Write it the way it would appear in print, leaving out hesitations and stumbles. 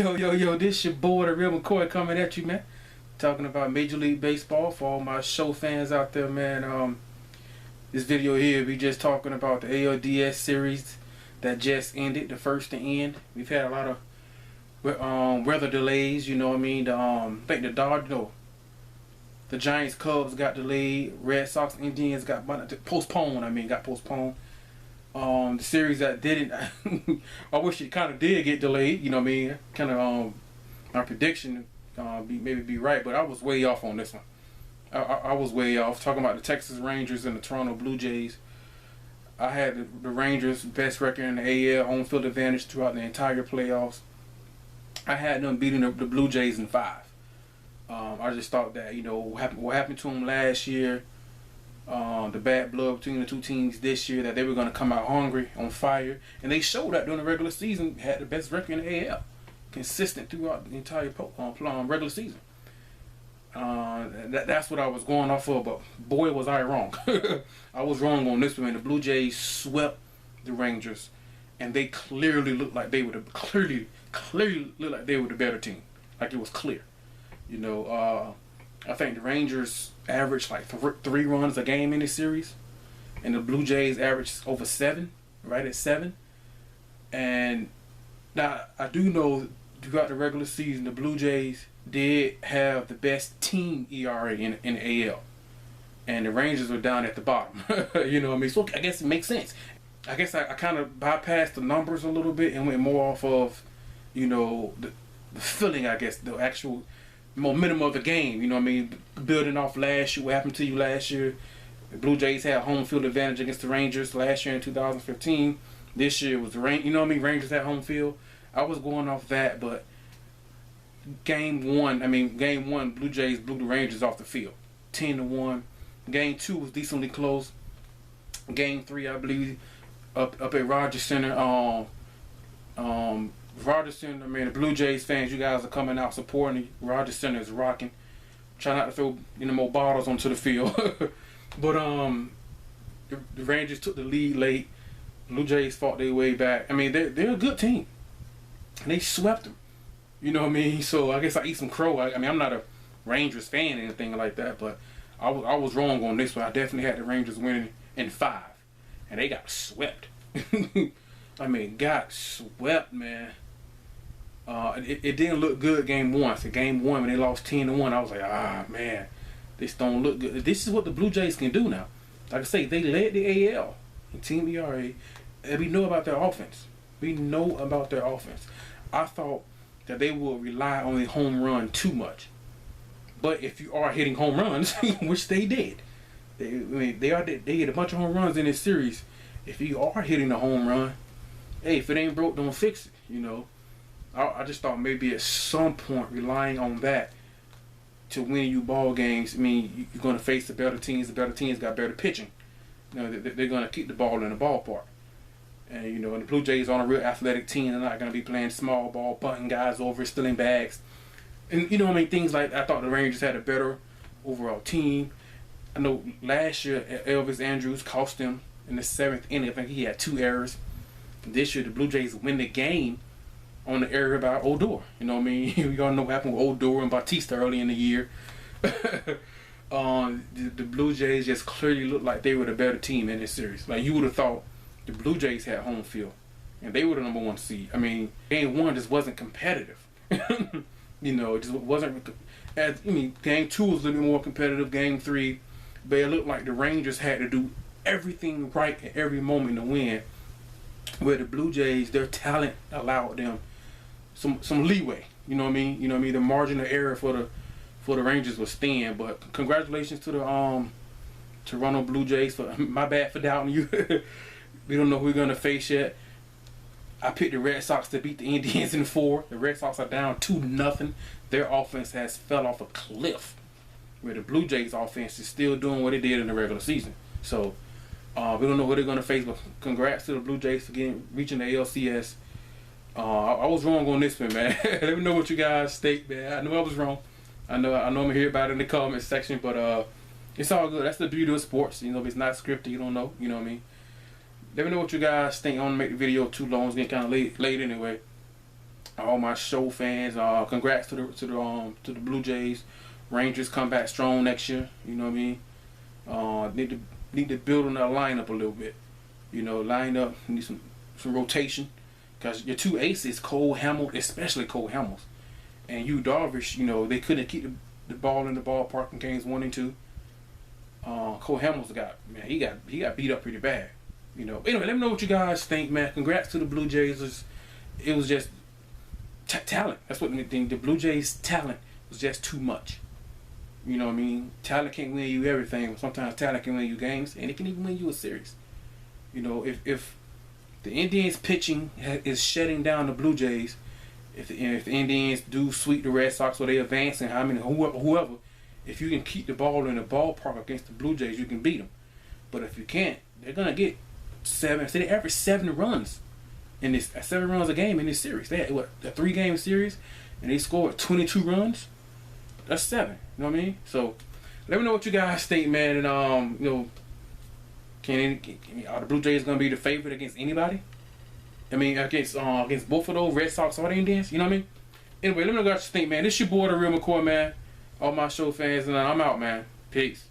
Yo, this your boy, the real McCoy, coming at you, man. Talking about Major League Baseball for all my show fans out there, man. This video here, we just talking about the ALDS series that just ended, the first to end. We've had a lot of weather delays, you know what I mean? I think the Giants, Cubs got delayed. Red Sox, Indians got postponed. The series that didn't, I wish it kind of did get delayed. You know what I mean? Kind of my prediction maybe be right, but I was way off on this one. I was way off. Talking about the Texas Rangers and the Toronto Blue Jays. I had the Rangers best record in the AL, home field advantage throughout the entire playoffs. I had them beating the Blue Jays in 5. I just thought that, you know, what happened to them last year, the bad blood between the two teams this year, that they were going to come out hungry, on fire, and they showed that during the regular season. Had the best record in the AL, consistent throughout the entire regular season. That's what I was going off of, but boy was I wrong. I was wrong on this one. The Blue Jays swept the Rangers, and they clearly looked like they were clearly looked like they were the better team. Like it was clear. You know, I think the Rangers averaged like 3 runs a game in this series, and the Blue Jays averaged over 7, right at 7. And now I do know throughout the regular season, the Blue Jays did have the best team ERA in the AL, and the Rangers were down at the bottom. You know what I mean? So I guess it makes sense. I guess I kind of bypassed the numbers a little bit and went more off of, you know, the feeling, I guess, the actual momentum of the game. You know what I mean? Building off last year, what happened to you last year. The Blue Jays had home field advantage against the Rangers last year in 2015. This year was the you know what I mean? Rangers had home field. I was going off that, but game one, Blue Jays blew the Rangers off the field, 10-1. Game 2 was decently close. Game 3, I believe, up at Rogers Center. Rogers Center, man, the Blue Jays fans, you guys are coming out supporting. Rogers Center is rocking. Try not to throw more bottles onto the field. But the Rangers took the lead late. Blue Jays fought their way back. I mean, they're a good team. And they swept them. You know what I mean? So I guess I eat some crow. I mean, I'm not a Rangers fan or anything like that, but I was wrong on this one. I definitely had the Rangers winning in 5. And they got swept. I mean, got swept, man. It didn't look good game 1. So game 1, when they lost 10-1, I was like, man, this don't look good. This is what the Blue Jays can do now. Like I say, they led the AL in team ERA, and we know about their offense. I thought that they will rely on the home run too much. But if you are hitting home runs, which they did, they hit a bunch of home runs in this series. If you are hitting a home run, hey, if it ain't broke, don't fix it. You know, I just thought maybe at some point relying on that to win you ball games. I mean, you're going to face the better teams. The better teams got better pitching. You know, they're going to keep the ball in the ballpark. And, you know, and the Blue Jays are on a real athletic team. They're not going to be playing small ball, bunting guys over, stealing bags. And, you know what I mean, things like I thought the Rangers had a better overall team. I know last year, Elvis Andrus cost them in the 7th inning. I think he had 2 errors. This year, the Blue Jays win the game on the error by Odor. You know what I mean? You all know what happened with Odor and Bautista early in the year. The Blue Jays just clearly looked like they were the better team in this series. Like, you would have thought the Blue Jays had home field, and they were the #1 seed. I mean, game 1 just wasn't competitive. You know, it just wasn't. Game 2 was a little bit more competitive. Game 3, but it looked like the Rangers had to do everything right at every moment to win. Where the Blue Jays, their talent allowed them some leeway. You know what I mean? You know what I mean? The margin of error for the Rangers was thin. But congratulations to the Toronto Blue Jays. My bad for doubting you. We don't know who we're gonna face yet. I picked the Red Sox to beat the Indians in 4. The Red Sox are down 2-0. Their offense has fell off a cliff. Where the Blue Jays offense is still doing what it did in the regular season. So we don't know who they're gonna face, but congrats to the Blue Jays for reaching the ALCS. I was wrong on this one, man. Let me know what you guys think, man. I know I was wrong. I know I'm gonna hear about it in the comment section, but it's all good. That's the beauty of sports. You know, if it's not scripted, you don't know. You know what I mean? Let me know what you guys think. I don't want to make the video too long. It's getting kind of late anyway. all my show fans, congrats to the Blue Jays. Rangers come back strong next year. You know what I mean? Need to build on that lineup a little bit. You know, line up, need some rotation, because your two aces, Cole Hamels, especially Cole Hamels, and Yu Darvish. You know, they couldn't keep the ball in the ballpark in games 1 and 2. Cole Hamels he got beat up pretty bad. You know. Anyway, let me know what you guys think, man. Congrats to the Blue Jays. It was just talent. That's what the Blue Jays' talent was just too much. You know what I mean? Talent can't win you everything. Sometimes talent can win you games, and it can even win you a series. You know, if the Indians pitching is shutting down the Blue Jays, if the Indians do sweep the Red Sox or they advance, and whoever, if you can keep the ball in the ballpark against the Blue Jays, you can beat them. But if you can't, they're gonna get 7. Say they average 7 runs in this 7 runs a game in this series. They had a 3-game series, and they scored 22 runs. That's 7. You know what I mean? So let me know what you guys think, man. And you know, are the Blue Jays gonna be the favorite against anybody? I mean, against both of those, Red Sox or the Indians. You know what I mean? Anyway, let me know what you think, man. This your boy, the Real McCoy, man. All my show fans, and I'm out, man. Peace.